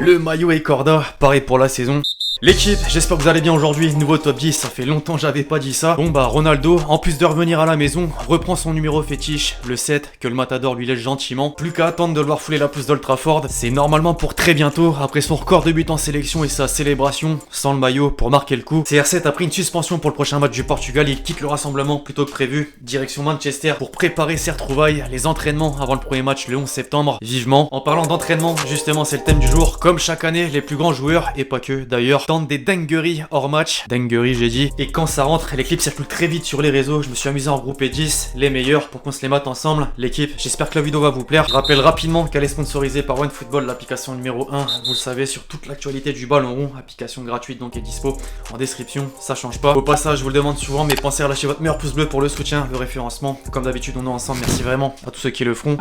Le maillot est corda, pareil pour la saison. L'équipe, j'espère que vous allez bien aujourd'hui, nouveau top 10, ça fait longtemps que j'avais pas dit ça. Bon bah Ronaldo, en plus de revenir à la maison, reprend son numéro fétiche, le 7, que le Matador lui laisse gentiment. Plus qu'à attendre de le voir fouler la pousse d'Old Trafford, c'est normalement pour très bientôt, après son record de buts en sélection et sa célébration, sans le maillot pour marquer le coup. CR7 a pris une suspension pour le prochain match du Portugal, il quitte le rassemblement plutôt que prévu, direction Manchester pour préparer ses retrouvailles, les entraînements avant le premier match le 11 septembre, vivement. En parlant d'entraînement, justement c'est le thème du jour, comme chaque année, les plus grands joueurs, et pas que d'ailleurs, tentent des dingueries hors match, dingueries j'ai dit, et quand ça rentre, les clips circulent très vite sur les réseaux, je me suis amusé à en regrouper 10, les meilleurs, pour qu'on se les mate ensemble. L'équipe, j'espère que la vidéo va vous plaire. Je rappelle rapidement qu'elle est sponsorisée par OneFootball, l'application numéro 1, vous le savez, sur toute l'actualité du ballon rond, application gratuite donc est dispo en description, ça change pas. Au passage, je vous le demande souvent, mais pensez à lâcher votre meilleur pouce bleu pour le soutien, le référencement, comme d'habitude on est ensemble, merci vraiment à tous ceux qui le feront.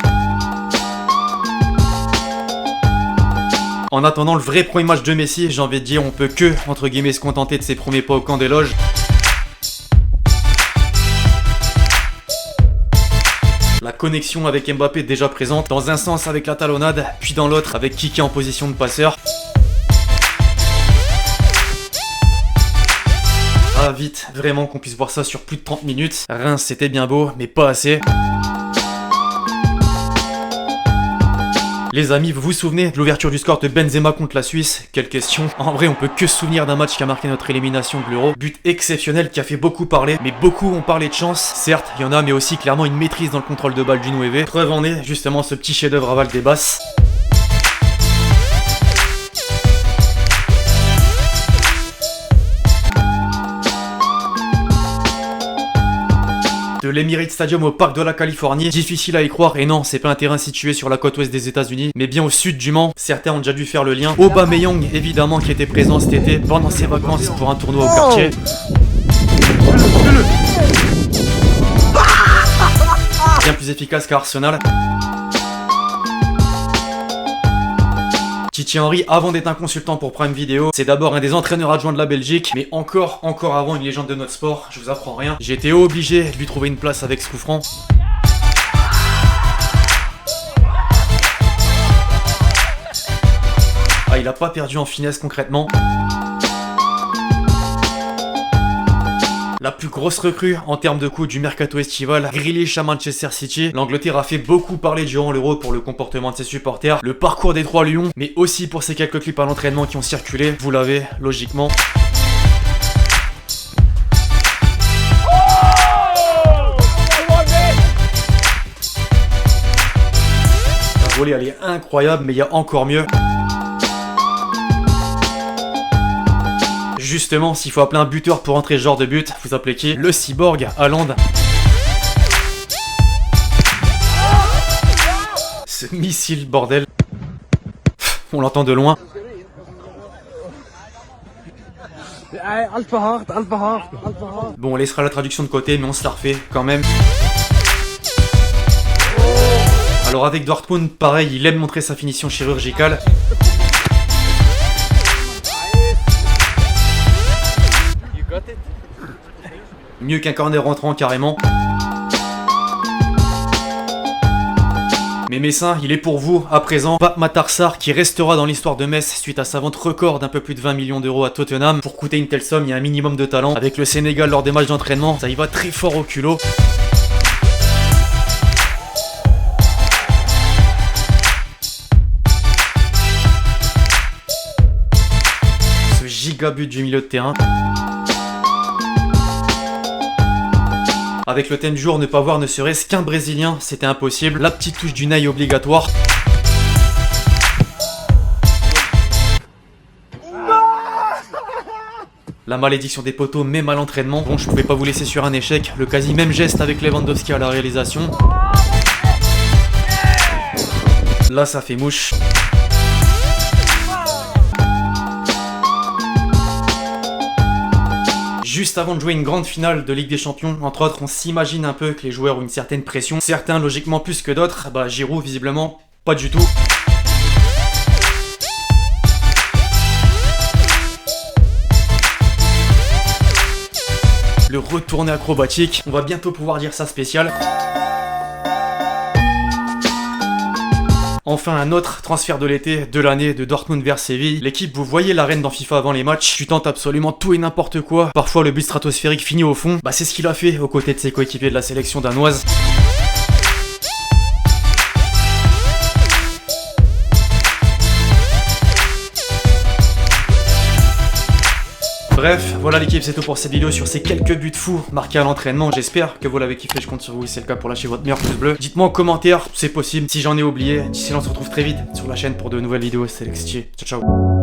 En attendant le vrai premier match de Messi, j'ai envie de dire on peut que, entre guillemets, se contenter de ses premiers pas au camp des loges. La connexion avec Mbappé déjà présente, dans un sens avec la talonnade, puis dans l'autre avec Kiki en position de passeur. Ah vite, vraiment qu'on puisse voir ça sur plus de 30 minutes. Reims c'était bien beau, mais pas assez. Les amis, vous vous souvenez de l'ouverture du score de Benzema contre la Suisse? Quelle question. En vrai, on peut que se souvenir d'un match qui a marqué notre élimination de l'Euro. But exceptionnel qui a fait beaucoup parler, mais beaucoup ont parlé de chance. Certes, il y en a, mais aussi clairement une maîtrise dans le contrôle de balle du 9. Preuve en est, justement, ce petit chef-d'œuvre à Valdebebas. De l'Emirates Stadium au parc de la Californie, difficile à y croire, et non, c'est pas un terrain situé sur la côte ouest des États-Unis, mais bien au sud du Mans. Certains ont déjà dû faire le lien. Aubameyang, évidemment, qui était présent cet été pendant ses vacances pour un tournoi au quartier. Bien plus efficace qu'Arsenal. Thierry Henry, avant d'être un consultant pour Prime Video, c'est d'abord un des entraîneurs adjoints de la Belgique, mais encore avant une légende de notre sport, je vous apprends rien. J'ai été obligé de lui trouver une place avec ce coup franc. Ah, il a pas perdu en finesse concrètement. La plus grosse recrue en termes de coût du mercato estival, Grealish à Manchester City. L'Angleterre a fait beaucoup parler durant l'Euro pour le comportement de ses supporters, le parcours des 3 lions, mais aussi pour ces quelques clips à l'entraînement qui ont circulé. Vous l'avez, logiquement. La volée, elle est incroyable, mais il y a encore mieux. Justement, s'il faut appeler un buteur pour entrer ce genre de but, vous appelez qui? Le cyborg, Haaland. Ce missile, bordel. On l'entend de loin. Bon, on laissera la traduction de côté, mais on se la refait quand même. Alors avec Dortmund, pareil, il aime montrer sa finition chirurgicale. Mieux qu'un corner rentrant carrément. Mais Messin, il est pour vous à présent. Pape Matar Sarr qui restera dans l'histoire de Metz suite à sa vente record d'un peu plus de 20 millions d'euros à Tottenham. Pour coûter une telle somme, il y a un minimum de talent. Avec le Sénégal lors des matchs d'entraînement, ça y va très fort au culot. Ce gigabut du milieu de terrain. Avec le thème du jour, ne pas voir ne serait-ce qu'un Brésilien, c'était impossible. La petite touche du nail obligatoire. La malédiction des poteaux, même à l'entraînement. Bon, je pouvais pas vous laisser sur un échec. Le quasi même geste avec Lewandowski à la réalisation. Là, ça fait mouche. Juste avant de jouer une grande finale de Ligue des Champions, entre autres, on s'imagine un peu que les joueurs ont une certaine pression. Certains logiquement plus que d'autres, bah Giroud visiblement pas du tout. Le retourné acrobatique, on va bientôt pouvoir dire ça spécial. Enfin un autre transfert de l'été, de l'année, de Dortmund vers Séville. L'équipe, vous voyez l'arène dans FIFA avant les matchs, tu tentes absolument tout et n'importe quoi. Parfois le but stratosphérique finit au fond. Bah c'est ce qu'il a fait aux côtés de ses coéquipiers de la sélection danoise. Bref, voilà l'équipe, c'est tout pour cette vidéo sur ces quelques buts fous marqués à l'entraînement. J'espère que vous l'avez kiffé, je compte sur vous, si c'est le cas, pour lâcher votre meilleur pouce bleu. Dites-moi en commentaire, c'est possible, si j'en ai oublié. D'ici là, on se retrouve très vite sur la chaîne pour de nouvelles vidéos. C'était Lextier, ciao ciao.